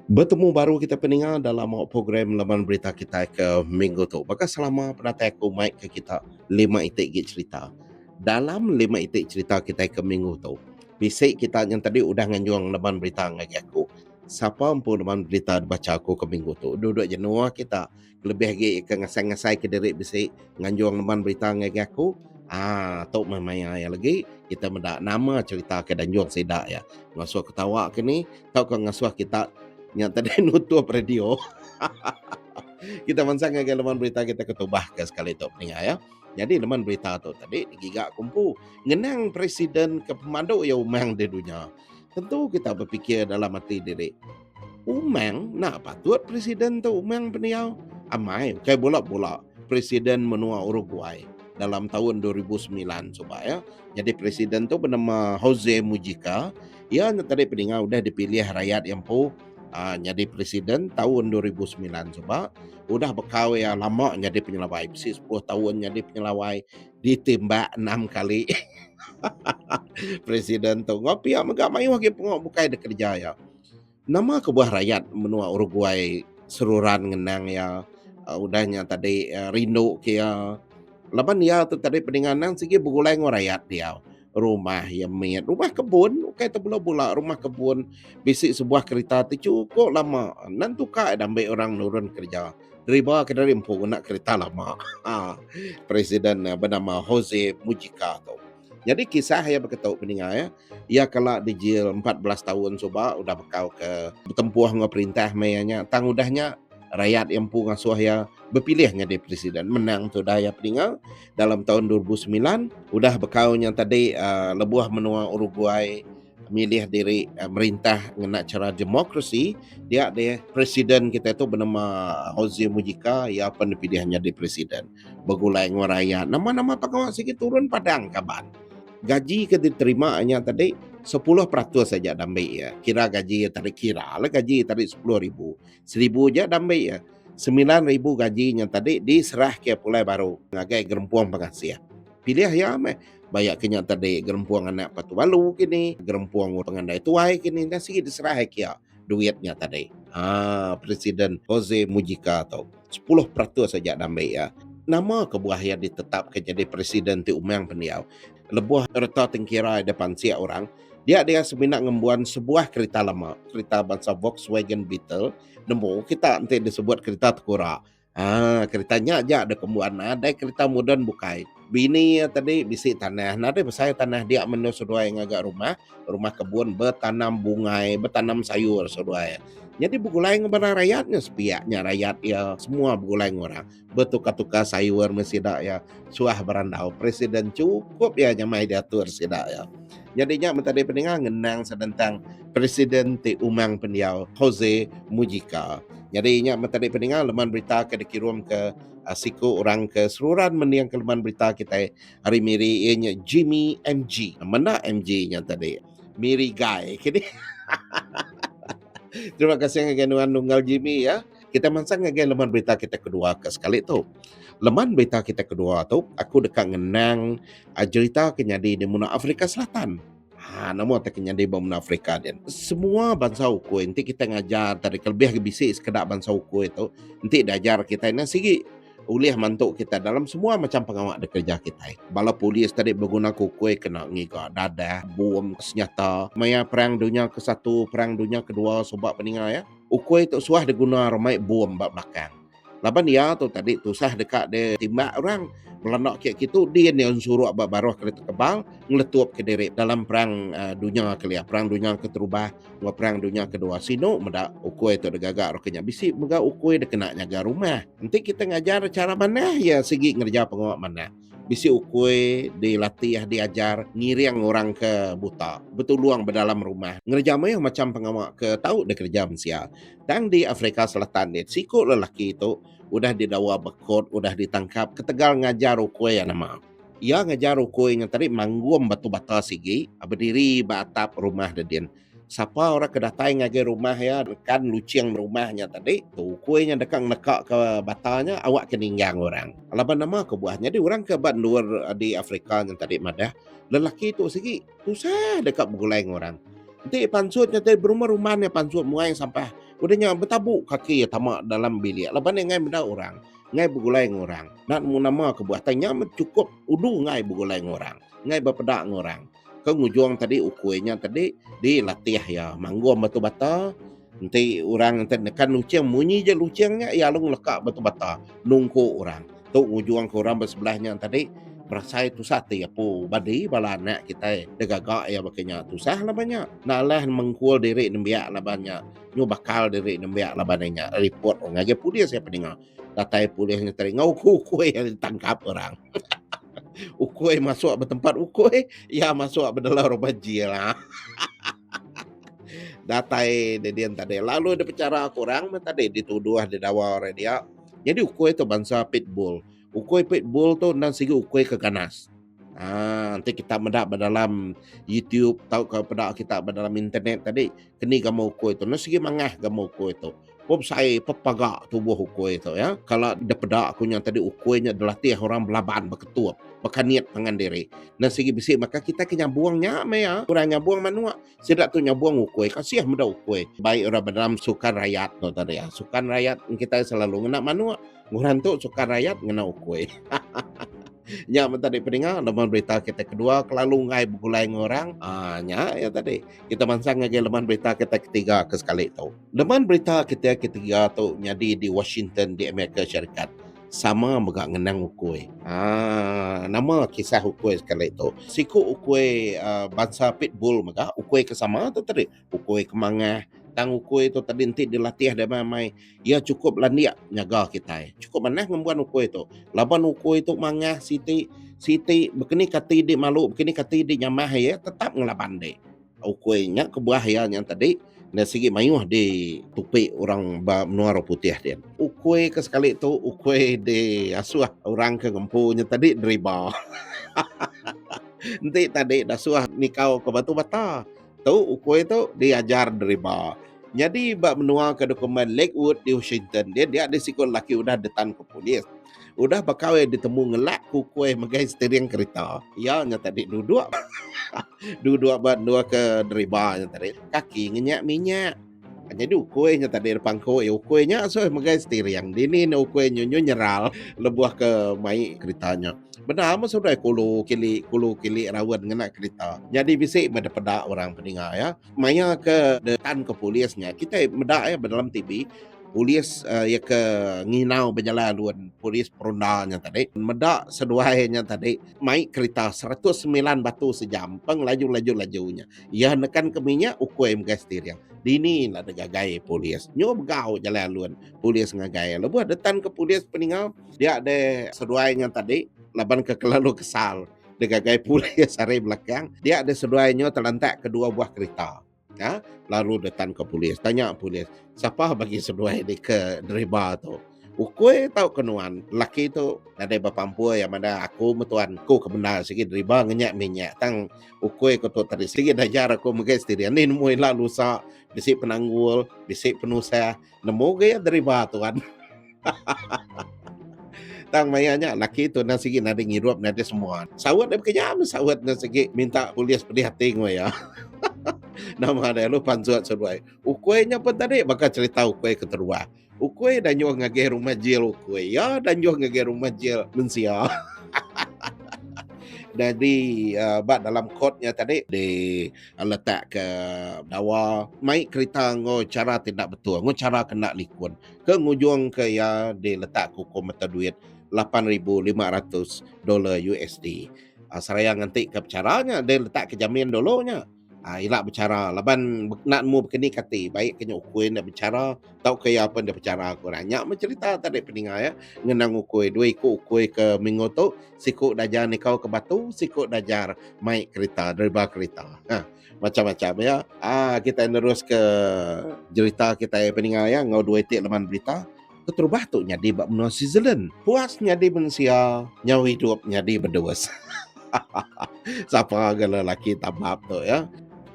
Bertemu baru kita pendengar dalam program laman berita kita ke minggu tu. Maka selama penatai aku mic ke kita 5 itik gig cerita. Dalam 5 itik cerita kita ke minggu tu, bisik kita yang tadi udah nganjuang laman berita ngagi aku. Siapa pun laman berita baca aku ke minggu tu. Duduk jenua kita. Lebih lagi ke ngasai-ngasai ke diri bisik nganjuang laman berita ngagi aku. Tok mamaya ya lagi kita mendak nama cerita ke danjuang sedak ya. Ngasuh ketawa ke ni, tau ke ngasuh kita yang tadi nutup radio. Kita mansang ngagi laman berita kita ketubah ke sekali tu pendengar ya. Jadi laman berita tu tadi digigak kumpu ngenang presiden ke pemandu ya umang di dunia. Tentu kita berfikir dalam hati diri, umang nak patut presiden tu umang beniau. Amai kayak bola-bola presiden menua Uruguay dalam tahun 2009 coba ya. Jadi presiden tu bernama Jose Mujica. Ya tadi pendengar udah dipilih rakyat yang jadi presiden tahun 2009 coba. Udah berkau yang lama jadi penyelawai. Besi 10 tahun jadi penyelawai. Ditembak 6 kali. Presiden tu ngopi ya megak mayu lagi pengok bukai de kerja ya. Nama kebuah rakyat menua Uruguay seruran ngenang ya udahnya tadi rindu ke ya. Laban ya tu tadi pendinganan segi bergulai dengan rakyat dia. Rumah yang miat, rumah kebun, kayak terbola-bola rumah kebun. Bisik sebuah kereta tu cukup lama. Nanti kak ambil orang nurun kerja. Dari bawah ke dari empuk nak kereta lama. Presiden bernama Jose Mujica tu. Jadi kisah yang berketuk pendengar ya. Ia kalau dijil 14 tahun coba udah bekau ke bertempuh dengan perintah mayanya. Tang udahnya rakyat yang pu ngasuh ya berpilihnya di presiden menang tu daya pendengar dalam tahun 2009 udah bekau yang tadi lebuh menua Uruguay milih diri merintah dengan cara demokrasi dia presiden kita itu bernama Jose Mujica ya apa dipilihnya di presiden bergulai dengan rakyat nama-nama pegawai sikit turun padang kaban gaji ke diterima hanya tadi 10% saja dambai ya. Kira gaji tarik kira lah gaji tarik 10,000. 1,000 je dambai ya. 9,000 gajinya tadi diserah ke pulai baru. Ngagai gerempuang pengasih. Pilih ya meh. Banyak kenya tadi gerempuang anak patu balu kini. Gerempuang pengandai tuai kini. Dan sikit diserah ke duitnya tadi. Presiden Jose Mujica atau 10% saja dambai ya. Nama kebuah yang ditetapkan jadi presiden ti umang pendiau lebuh erta tengkira depan siap orang dia sebenarnya ngembuan sebuah kereta lama kereta bangsa Volkswagen Beetle nemu kita nanti disebut kereta tekura keretanya aja ada kembuan ada kereta modern bukai bini tadi bisi tanah nada besar tanah dia menu sesuai yang agak rumah kebun bertanam bungai bertanam sayur sesuai jadi begulai kepada rakyatnya sepiaknya rakyat ya semua begulai orang bertukar-tukar sayur mesti dak ya suah berandau presiden cukup ya nyamai diatur sidak ya jadinya mentari pendengar ngenang sedentang presiden ti umang pendiau Jose Mujica jadinya mentari pendengar leman berita ke dikirim ke siku orang ke seluruhan mendiang ke leman berita kita hari miri ianya Jimmy MG mana MG nya tadi Miri Guy kini. Terima kasih ngagenuan nunggal Jimmy ya. Kita mansang ngagen leman berita kita kedua ke sekali tu. Leman berita kita kedua tu aku dekat ngenang cerita kenyadi di Muna Afrika Selatan. Nama tak kenyadi di Muna Afrika dan semua bangsa uku nanti kita ngajar dari lebih bisik sekedar bangsa uku itu nanti diajar kita ini sigi ulih mantuk kita dalam semua macam pengawak di kerja kita. Bala polis tadi berguna kukui kena ngiga dadah, bom senjata. Maya perang dunia ke-1, perang dunia kedua sebab peninggal ya. Ukui tu suah diguna ramai bom bak belakang. Laban dia tu tadi tu sah dekat dia timbak orang melenak kayak gitu dia ni suruh abak baruh kereta kebal ngeletup ke diri dalam perang dunia kelia perang dunia keterubah wa perang dunia kedua sino meda ukui tu degagak rokenya bisi mega ukui de kena nyaga rumah nanti kita ngajar cara mana ya segi ngerja pengawak mana bisi ukui dilatih diajar ngiring orang ke buta betul luang berdalam rumah ngerja mah macam pengawak ke tahu de kerja mensia dan di Afrika Selatan ni siko lelaki itu udah didawa bekot, udah ditangkap, ke Tegal ngajar ukwe ya nama. Ia ngajar ukwe yang tadi mangguam batu-bata sigi, berdiri batap rumah dedin. Siapa orang kedatai ngajar rumah ya, kan luciang rumahnya tadi, tu kuenya dekat nekak ke batanya, awak keninggang orang. Alaban nama kebuahnya, di orang ke luar di Afrika yang tadi madah, lelaki tu sigi, susah dekat bergulai orang. Nanti pansutnya tadi berumah-rumahnya pansut muai sampai udahnya bertabuk kaki tamak dalam bilik. Laban ngai benda orang, ngai begulai ngorang. Nak mu nama kebuatannya cukup udu ngai begulai ngorang. Ngai berpedak ngorang. Ke ngujung tadi ukuinya tadi dilatih ya, manggung batu-bata. Nanti orang nanti nekan luceng, munyi je lucengnya, ya long lekak batu-bata. Nungku orang. Tu ngujung ke orang bersebelahnya tadi, berasai tu sate apa badi bala anak kita degagak ya bakanya tusah lah banyak nalah mengkual diri nembiak lah banyak nyu bakal diri nembiak lah banyak report orang aja polis saya pendengar datai polisnya tadi ngau kukui yang ditangkap orang ukui masuk bertempat ukui ya masuk berdalam robaji lah datai dedian tadi lalu ada bicara kurang tadi dituduh di dawa dia jadi ukui itu bangsa pitbull ukui pitbull tu dan segi ukui keganas. Nanti kita mendak dalam YouTube tahu ke pada kita dalam internet tadi kini kamu ukui itu nasi mangah kamu ukui itu pop saya pepagak tubuh ukui itu ya kalau ada pedak aku yang tadi ukuinya adalah tiap orang belaban berketua berkaniat tangan diri dan segi bisi maka kita kena buangnya ya kurangnya buang manua sedak tu nyabuang ukui kasih muda ukui baik orang dalam sukan rakyat tu tadi ya sukan rakyat kita selalu ngena manua ngurang tu sukan rakyat ngena ukui. Ya tadi pendengar leman berita kita kedua kelalu ngai begulai ngorang nya ya tadi kita mansang ngagi leman berita kita ketiga ke sekali itu leman berita kita ketiga tu nyadi di Washington di Amerika Syarikat sama megak ngenang ukui nama kisah ukui sekali itu siku ukui bangsa pitbull megak ukui kesama tu tadi ukui kemangah tang ukui itu tadi nanti dilatih dan mai ya cukup landia nyaga kita cukup mana ngembuan ukui itu laban ukui itu mangah siti begini kati di malu begini kati di nyamah ya tetap ngelaban deh ukui nya kebuah ya yang tadi na sigi mayuh di tupi orang menuaro putih dia ukui ke sekali itu ukui di asuah orang ke gempunya tadi deriba nanti tadi dasuah nikau ke batu bata tu ukui itu diajar deriba jadi bak menua ke dokumen Lakewood di Washington dia ada sikul laki udah detan ke polis udah bakal ditemu ngelak kukui megai steering kereta ya nya tadi duduk duduk dua ke deriba nya tadi kaki ngenyak minyak jadi ukuinya tadi depan ko ukuinya so megai steering dini ukui nyunyu nyeral lebuah ke mai keretanya benar mas sudah kulu kili rawan ngena kereta jadi bisik meda orang pendengar ya maya ke depan ke polisnya kita meda ya dalam TV polis ya ke nginau berjalan luan polis perundanya tadi meda seduanya tadi mai kereta 109 batu sejam lajunya ya nekan ke minyak ukui megai steering dini lah gagai polis nyob gau jalan luan polis ngagai lebuh detan ke polis peninggal dia ada seduanya tadi laban ke kelalu kesal degagai polis hari belakang dia ada seduanya terlantak kedua buah kereta ya lalu detan ke polis tanya polis siapa bagi seduai ini ke deriba tu ukui tahu kenuan laki itu ada bapampu yang mana aku metuan ku kebenar sikit deriba ngenyak minyak tang ukui ko tu tadi sikit dajar aku mengais diri ni nemu lalu sa bisik penanggul bisik penusa nemu gaya deriba tuan tang mayanya laki tu nasi sikit nade ngirup nade semua sawat dia kenyam sawat nasi sikit minta polis perhatian ya nama ada lu pansuat seruai ukuinya pun tadi bakal cerita ukui keterua ukui dan juga ngage rumah jil ukui ya dan juga ngage rumah jil mensia dari bak dalam kodnya tadi letak ke dawa mai kereta ngo cara tidak betul ngo cara kena likun ke ngujung ke ya diletak hukum mata duit $8,500 USD seraya nanti ke caranya dia letak ke jamin dulunya ilak bicara laban nak mu begini kati baik kena ukui nak bicara tahu kaya apa dia bicara aku nyak mencerita tadi peninggal ya ngenang ukui dua ikut ukui ke minggu tu sikut dajar nikau ke batu sikut dajar mai kereta derba kereta macam-macam ya kita terus ke cerita kita ya peninggal ya ngau dua itik leman berita keterubah tu nyadi bak menua Switzerland puas nyadi manusia nyawa hidup nyadi berdoas siapa gala lelaki tabab tu ya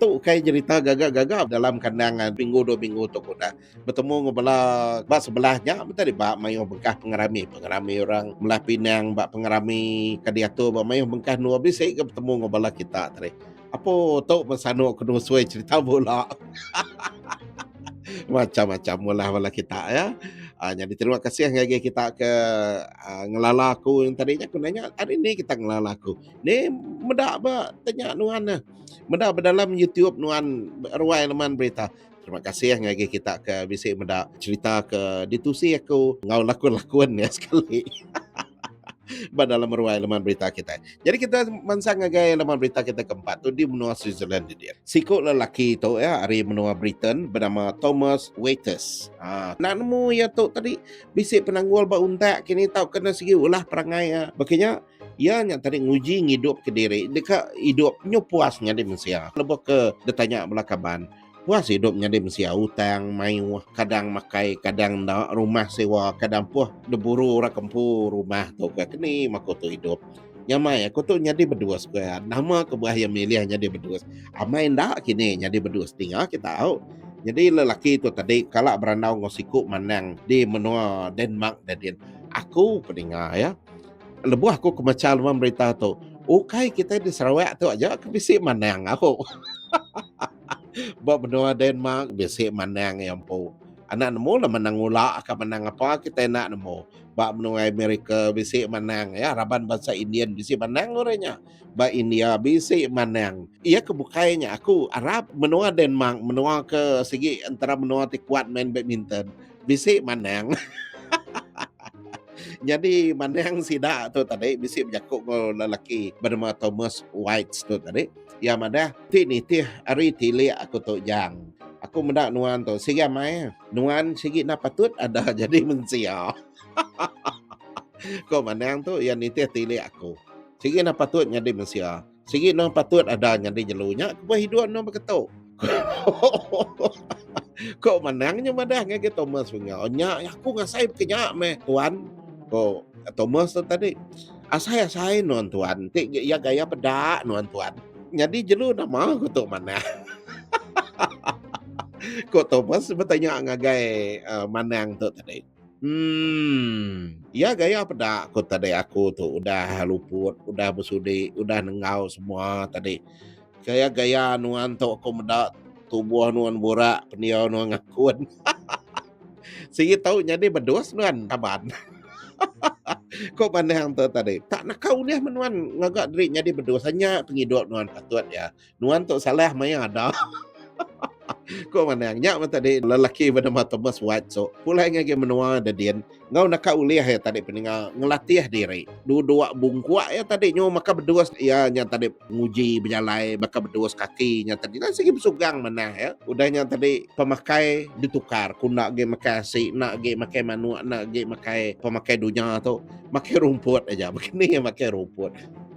tu kai cerita gagak-gagak dalam kandangan minggu 2 minggu tu kuda bertemu ngobala bak sebelahnya betul di bak mayu bengkah pengerami orang Melah Pinang bak pengerami kadiatu bak mayu bengkah nua bisik ke bertemu ngobala kita tadi apa tu mesano kena suai cerita bola Macam-macam wala kita ya. Jadi terima kasih ngage kita ke ngelalaku yang tadinya aku nanya, hari ini kita ngelalaku. Ni meda ba tanya nuan na. Meda ba dalam YouTube nuan ruai laman berita. Terima kasih ngage kita ke bisi meda cerita ke ditusi aku ngau lakon-lakon ya sekali. Dalam meruai laman berita kita. Jadi kita mansang ngagai laman berita kita keempat tu di benua Switzerland dia. Sikut lelaki tu ya dari benua Britain bernama Thomas Waiters. Nak nemu ya tu tadi bisik penanggual ba untak kini tahu kena segi ulah perangai ya. Makanya ia yang tadi nguji ngidup ke diri dekat hidupnya puasnya di Malaysia. Lebih ke dia tanya belakaban puas hidupnya di Malaysia hutang mayu kadang makai kadang nak rumah sewa kadang puah deburu orang kempu rumah tu ke kini mako tu hidup nyamai aku tu nyadi berdua square nama kebah yang milih nyadi berdua amai ndak kini nyadi berdua tinggal kita tahu jadi lelaki tu tadi kalak berandau ngosiku manang di menua Denmark dan aku pendengar ya lebuh aku kemacal berita tu okay kita di Sarawak tu aja kebisi manang aku Bab benua Denmark besi manang yang po. Anak nemu lah menang ula akan menang apa kita nak nemu. Bab benua Amerika besi manang ya raban bahasa Indian besi manang orangnya. Ba India besi manang. Ia kebukainya aku Arab benua Denmark menua ke segi antara benua ti kuat main badminton. Besi manang. Jadi manang sida tu tadi bisi berjakuk ko lelaki bernama Thomas White tu tadi. Ya madah ti ni ti hari ti le aku tu jang. Aku mendak nuan tu sigi mai. Nuan sigi na patut ada jadi mensia. Ko manang tu ya ni ti le aku. Sigi na patut jadi mensia. Sigi na patut ada jadi jelunya aku hidup no beketuk. Kok menangnya madah ngake Thomas punya. Nya aku ngasai kenya me tuan. Ko Thomas tu tadi. Asai nuan tuan. Tik ya gaya pedak nuan tuan. Jadi jelu nama aku tu mana. Ko Thomas bertanya ngagai manang tu tadi. Ya gaya pedak ko tadi aku tu udah luput, udah bersudi, udah nengau semua tadi. Gaya nuan tu aku medak tubuh nuan borak, peniau nuan ngakun. Sigi tahu jadi berdos nuan kaban. Kok pandang tu tadi. Tak nak kau ni menuan ngagak diri jadi berdos hanya pengidot nuan patut ya. Nuan tu salah maya ada. Kau mana yang nyak tadi lelaki bernama Thomas White so pulai ngage menua dadian ngau nak uliah ya tadi peninga ngelatih diri dua bungkuak ya tadi nyo maka berdua ya nya tadi nguji berjalai maka berdua kaki nya tadi nah segi bersugang mana ya udahnya tadi pemakai ditukar ku nak ge makai si nak ge makai manu nak ge makai pemakai dunia tu makai rumput aja begini ya makai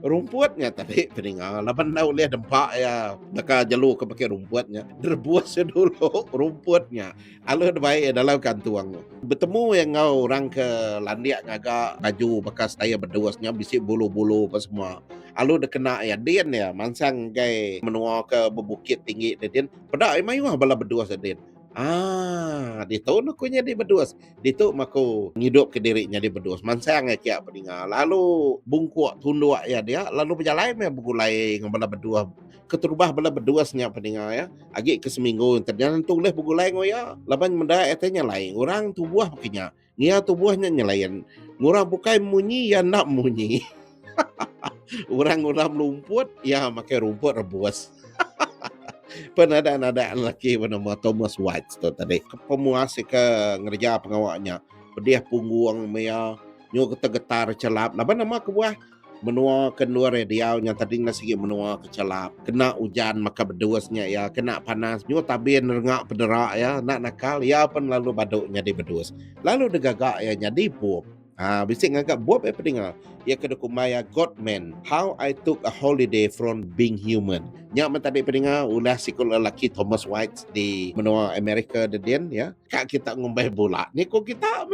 rumputnya tadi peninga laban dah lihat dempak ya daka jalu ke pakai rumputnya derbuas dulu rumputnya alu baik dalam kantuang bertemu yang ngau orang ke landiak ngaga baju bekas taya berduasnya bisi bulu-bulu apa semua alu dah kena ya dian ya mansang gai menua ke bebukit tinggi dian pada mayu bala berduas dian di tahun aku jadi berduas. Di tu aku ngidup ke dirinya di berduas. Mansang ya kia peningal. Lalu bungkuak tunduk ya dia. Lalu berjalan ya begulai ngabala berdua. Keterubah bala berduasnya peningal ya. Agi ke seminggu. Ternyata tulis begulai ngoya. Laban mendak etanya lain. Orang tubuh pakinya. Ngia tubuhnya nyelayan. Ngurang bukai munyi ya nak munyi. Orang-orang lumput ya makai rumput rebuas. Penadaan-nadaan lelaki bernama Thomas White tu tadi. Pemuas ke ngerja pengawaknya. Pediah punggung mea nyo getar celap. Laban nama ke buah menua ke luar radiau yang tadi nasi menua ke celap. Kena hujan maka berduasnya ya, kena panas nyo tabin rengak pederak ya, nak nakal ya pun lalu baduknya di berduas. Lalu degagak ya jadi pup. Bisik ngagak buat apa dengar? Ia kena kumaya Godman. How I took a holiday from being human. Nyak mentadi pendengar ulah sikul lelaki Thomas White di menua Amerika dedian ya. Kak kita ngombai bola. Ni kok kita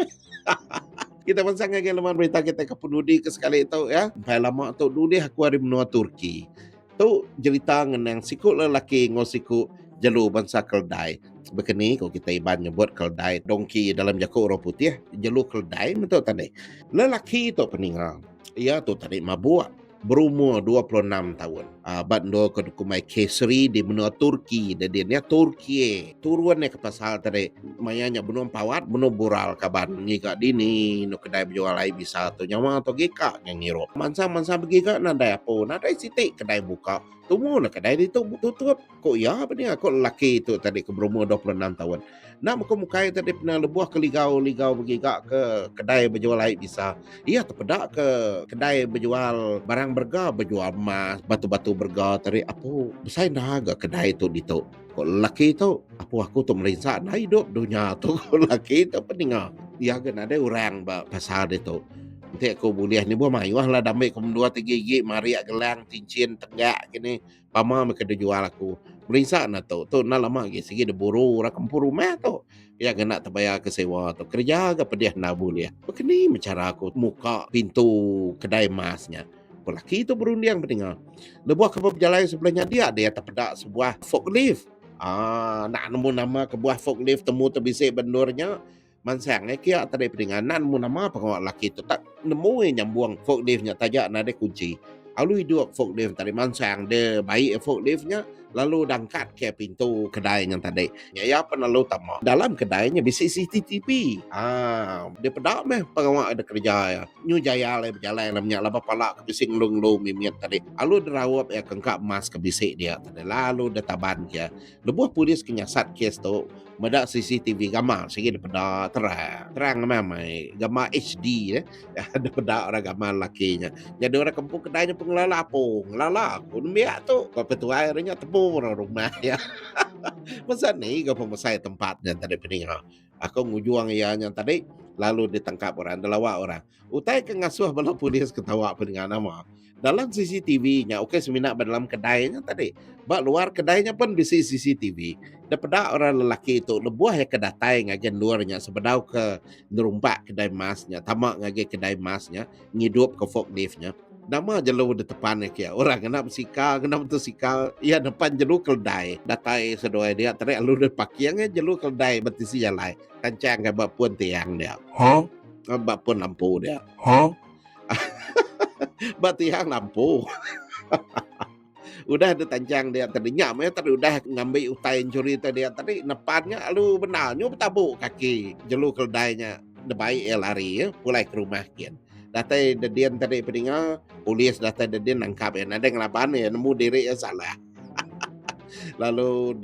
kita pasang lagi laman berita kita ke penudi ke sekali itu ya. Sampai lama tu dulu aku hari menua Turki. Tu cerita ngenang sikul lelaki ngosiku jalu bangsa Keldai. Begini kalau kita iban nyebut keldai dongki dalam jakuk orang putih jalur keldai betul tadi lelaki itu peninggal ia tu tadi mabuk berumur 26 tahun. Bat ndo ke kumai kesri di benua Turki. Jadi dia Turki. Turun ke pasal tadi. Mayanya benua pawat, benua bural kaban. Ngika dini, no kedai berjual lai bisa tu nyawa atau gika yang ngiro. Mansa begiga nandai apa? Nandai sitik kedai buka. Tunggu lah kedai itu tutup. Kok ya apa dia? Kok lelaki itu tadi ke berumur 26 tahun. Nak muka-mukai tadi pernah lebuah ke ligau begiga ke kedai berjual lai bisa. Ia terpedak ke kedai berjual barang berga, berjual emas, batu-batu berga tadi apa besar naga kedai tu dito. Kok lelaki tu apa aku tu merinsak nah hidup dunia tu kok lelaki tu peninga. Ya kan ada orang pasal itu. Nanti aku boleh ni buat mayuah lah damai ke dua tiga gigi mari gelang cincin tegak gini pama mereka jual aku. Merinsak na tu na lama lagi segi de buru orang kampung rumah tu. Ya kena terbayar ke sewa atau kerja ke pediah nabu dia. Begini cara aku muka pintu kedai emasnya. Lelaki itu berunding pendengar. Lebuah ke berjalan sebelahnya dia terpedak sebuah forklift. Nak nemu nama kebuah forklift temu terbisik bendurnya. Mansang kia tadi pendengar nak nemu nama apa kau lelaki itu tak nemu nyambung forkliftnya tajak nade kunci. Alu hidup forklift tadi mansang dia baik forkliftnya lalu dangkat ke pintu kedainya tadi. Ya penalu tamak. Dalam kedainya bisa CCTV. Dia pedak meh pengawak ada kerja ya. Nyu jaya le berjalan namanya laba palak ke bising lung mimiat tadi. Alu derawap ya kengkap emas ke bisik dia tadi. Lalu dia taban dia. Lebuh polis kenyasat kes tu. Medak CCTV gambar segi dia pedak terang memang gambar HD ya. Ada pedak orang gambar lakinya. Jadi orang kampung kedainya pengelala aku biak tu. Kau petua airnya tebu orang rumah ya. Masa ni kau pemasai tempatnya tadi peninggal. Aku ngujuang ianya tadi lalu ditangkap orang, delawak orang. Utai ke ngasuh bala polis ketawa peninggal nama. Dalam CCTV-nya, okey seminat dalam kedainya tadi. Bak luar kedainya pun bisa CCTV. Daripada orang lelaki itu lebuah ya kedatai ngagen luarnya sebedau ke nerumpak kedai emasnya, tamak ngage kedai emasnya, ngidup ke forkliftnya. Nama jelu di depan ya orang kena bersikal kena betul sikal ya depan jelu keldai datai sedoi dia tadi alu de pakiangnya jelu keldai betisi jalai kancang ke bapun tiang dia bapun lampu dia bat tiang lampu udah ada tancang dia tadi nyam ya tadi udah ngambil utai curi tadi tadi depannya alu benarnya bertabuk kaki jelu keldainya debai lari ya mulai ke rumah kian datai dedian tadi peninggal polis datai dedian nangkap ya ada ngelapan ya nemu diri ya salah lalu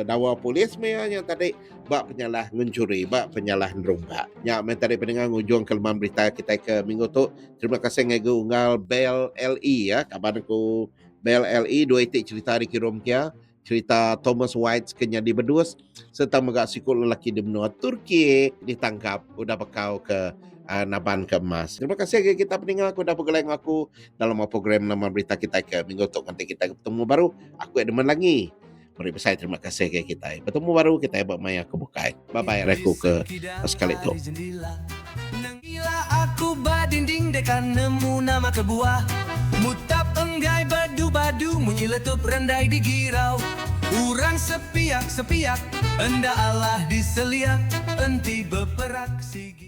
dawa polis yang tadi bak penyalah mencuri bak penyalah nerumpak nya tadi peninggal ngujung kelemahan berita kita ke minggu tu terima kasih ngego unggal Bel LE ya kabar aku Bel LE dua itik cerita di kirom kia cerita Thomas White kenyadi bedus serta megak sikul lelaki di benua Turki ditangkap udah bekau ke Naban Kemas. Terima kasih kita pendengar aku dah bergeleng aku dalam program nama berita kita ke minggu tu nanti kita bertemu baru aku Edmund lagi. Mari besar terima kasih kita. Bertemu baru kita buat maya kebukai. Bye bye reku ke sekali tu. Nangila aku badinding dekan nemu nama kebuah mutap enggai badu-badu menyiletup rendai di girau urang sepiak enda Allah diseliak enti beperak sigi